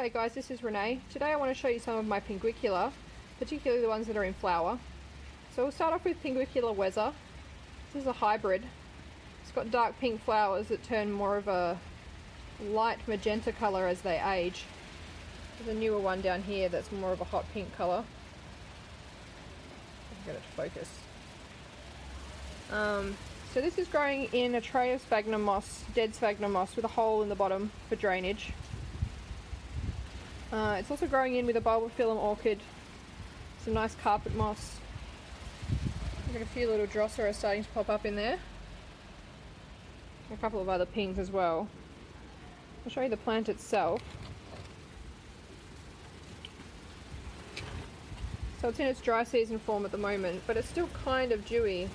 G'day guys, this is Renee. Today I want to show you some of my Pinguicula, particularly the ones that are in flower. So we'll start off with Pinguicula Weather. This is a hybrid. It's got dark pink flowers that turn more of a light magenta colour as they age. There's a newer one down here that's more of a hot pink colour. I'll get it to focus. So this is growing in a tray of sphagnum moss, dead sphagnum moss, with a hole in the bottom for drainage. It's also growing in with a bulbophyllum orchid, some nice carpet moss. I've got a few little drosera starting to pop up in there. A couple of other pinks as well. I'll show you the plant itself. So it's in its dry season form at the moment, but it's still kind of dewy.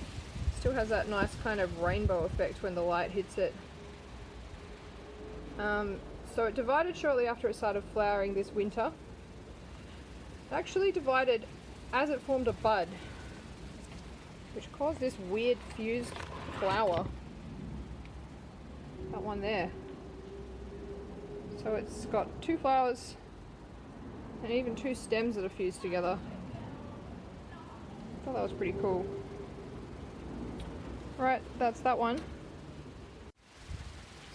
Still has that nice kind of rainbow effect when the light hits it. So it divided shortly after it started flowering this winter. It actually divided as it formed a bud, which caused this weird fused flower. That one there. So it's got two flowers and even two stems that are fused together. I thought that was pretty cool. Right, that's that one.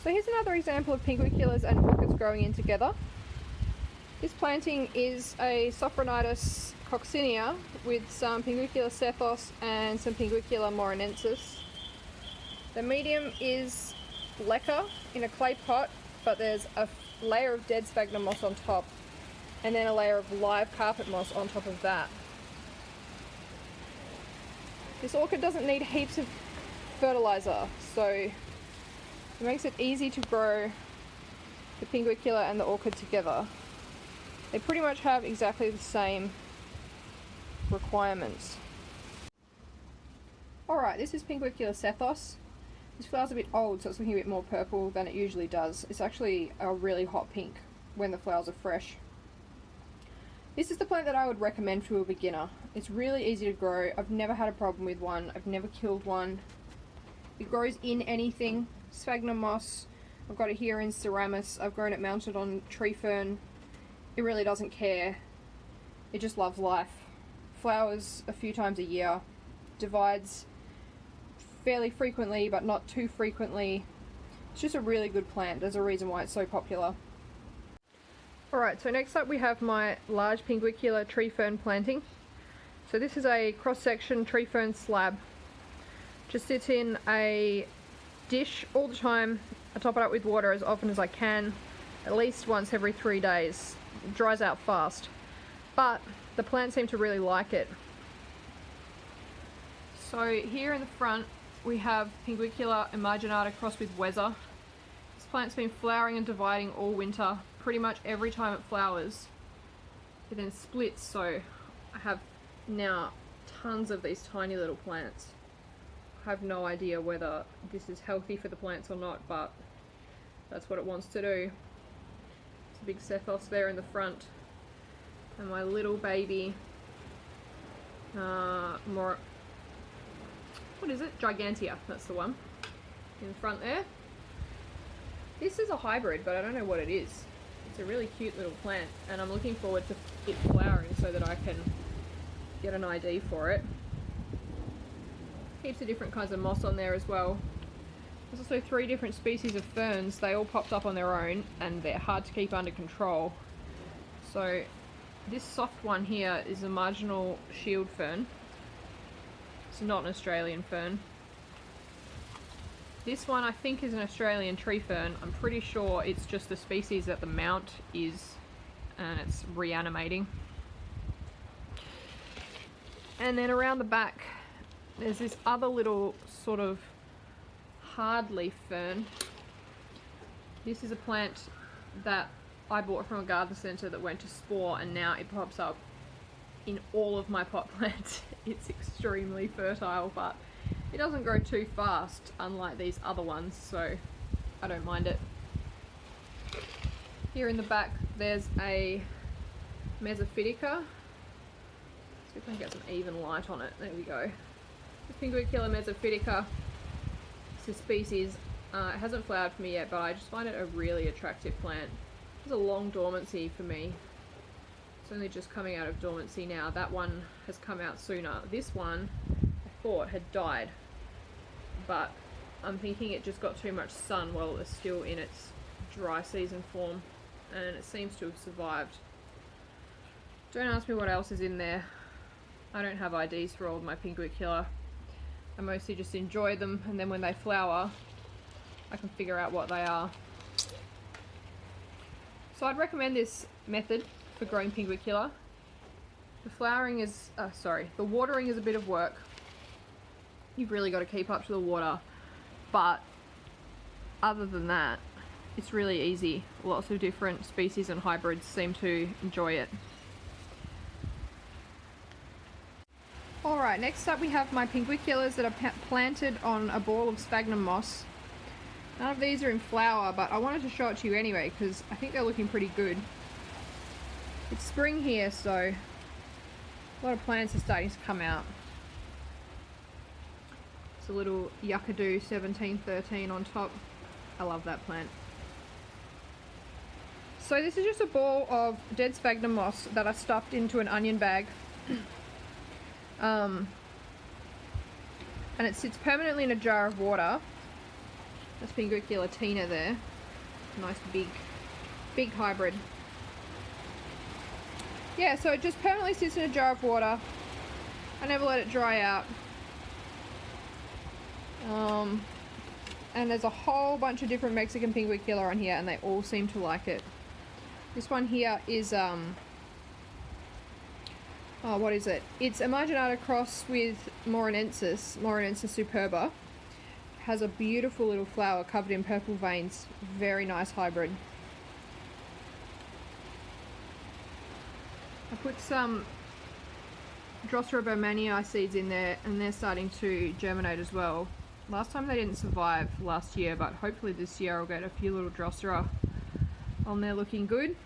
So here's another example of Pinguiculas and orchids growing in together. This planting is a Sophronitis coccinea with some Pinguicula sethos and some Pinguicula morinensis. The medium is leca in a clay pot, but there's a layer of dead sphagnum moss on top and then a layer of live carpet moss on top of that. This orchid doesn't need heaps of fertilizer, so it makes it easy to grow the Pinguicula and the orchid together. They pretty much have exactly the same requirements. Alright, this is Pinguicula sethos. This flower's a bit old, so it's looking a bit more purple than it usually does. It's actually a really hot pink when the flowers are fresh. This is the plant that I would recommend to a beginner. It's really easy to grow. I've never had a problem with one. I've never killed one. It grows in anything. Sphagnum moss. I've got it here in ceramis. I've grown it mounted on tree fern. It really doesn't care. It just loves life. Flowers a few times a year. Divides fairly frequently, but not too frequently. It's just a really good plant. There's a reason why it's so popular. Alright, so next up we have my large Pinguicula tree fern planting. So this is a cross-section tree fern slab. Just sits in a dish all the time. I top it up with water as often as I can, at least once every 3 days. It dries out fast, but the plants seem to really like it. So here in the front we have Pinguicula imaginata crossed with Weather. This plant's been flowering and dividing all winter. Pretty much every time it flowers, it then splits, so I have now tons of these tiny little plants. I have no idea whether this is healthy for the plants or not, but that's what it wants to do. It's a big sethos there in the front, and my little baby what is it? Gigantea, that's the one in front there. This is a hybrid, but I don't know what it is. It's a really cute little plant, and I'm looking forward to it flowering so that I can get an ID for it. Heaps of different kinds of moss on there as well. There's also 3 different species of ferns. They all popped up on their own and they're hard to keep under control. So this soft one here is a marginal shield fern. It's not an Australian fern. This one I think is an Australian tree fern. I'm pretty sure it's just the species that the mount is, and it's reanimating. And then around the back there's this other little sort of hard leaf fern. This is a plant that I bought from a garden centre that went to spore, and now it pops up in all of my pot plants. It's extremely fertile, but it doesn't grow too fast, unlike these other ones, so I don't mind it. Here in the back there's a mesophytica. See if I can get some even light on it. There we go. The Pinguicula mesophytica. It's a species. It hasn't flowered for me yet, but I just find it a really attractive plant. It's a long dormancy for me. It's only just coming out of dormancy now. That one has come out sooner. This one I thought had died, but I'm thinking it just got too much sun while it was still in its dry season form, and it seems to have survived. Don't ask me what else is in there. I don't have IDs for all of my Pinguicula. I mostly just enjoy them, and then when they flower I can figure out what they are. So I'd recommend this method for growing Pinguicula. The flowering is, the watering is a bit of work. You've really got to keep up to the water, but other than that, it's really easy. Lots of different species and hybrids seem to enjoy it. Alright, next up we have my Pinguiculas that are planted on a ball of sphagnum moss. None of these are in flower, but I wanted to show it to you anyway because I think they're looking pretty good. It's spring here, so a lot of plants are starting to come out. It's a little Yuccadoo 1713 on top. I love that plant. So this is just a ball of dead sphagnum moss that I stuffed into an onion bag. And it sits permanently in a jar of water. That's Pinguicula Tina there. Nice big hybrid. Yeah, so it just permanently sits in a jar of water. I never let it dry out. And there's a whole bunch of different Mexican Pinguicula on here, and they all seem to like it. This one here is what is it? It's Imaginata cross with Morinensis superba. Has a beautiful little flower covered in purple veins. Very nice hybrid. I put some Drosera Bowmanii seeds in there, and they're starting to germinate as well. Last time they didn't survive last year, but hopefully this year I'll get a few little Drosera on there looking good.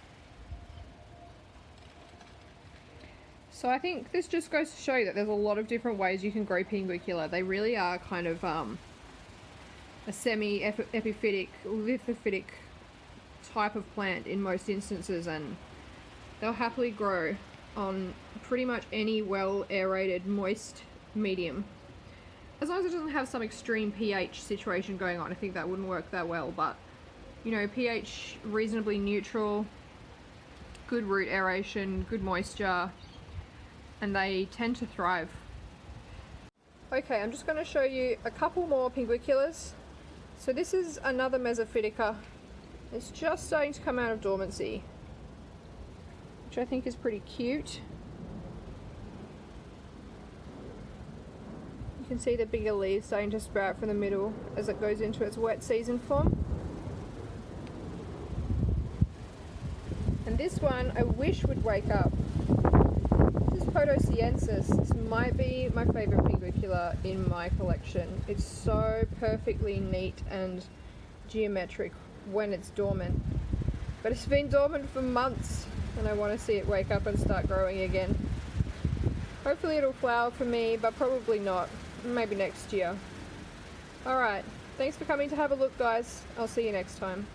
So I think this just goes to show you that there's a lot of different ways you can grow Pinguicula. They really are kind of a semi-epiphytic, lithophytic type of plant in most instances, and they'll happily grow on pretty much any well aerated moist medium, as long as it doesn't have some extreme pH situation going on. I think that wouldn't work that well, but you know, pH reasonably neutral, good root aeration, good moisture, and they tend to thrive. Okay, I'm just going to show you a couple more Pinguiculas. So this is another Mesophytica. It's just starting to come out of dormancy, which I think is pretty cute. You can see the bigger leaves starting to sprout from the middle as it goes into its wet season form. And this one I wish would wake up. This is Podosiensis. This might be my favourite Pinguicula in my collection. It's so perfectly neat and geometric when it's dormant. But it's been dormant for months, and I want to see it wake up and start growing again. Hopefully it'll flower for me, but probably not. Maybe next year. Alright, thanks for coming to have a look, guys. I'll see you next time.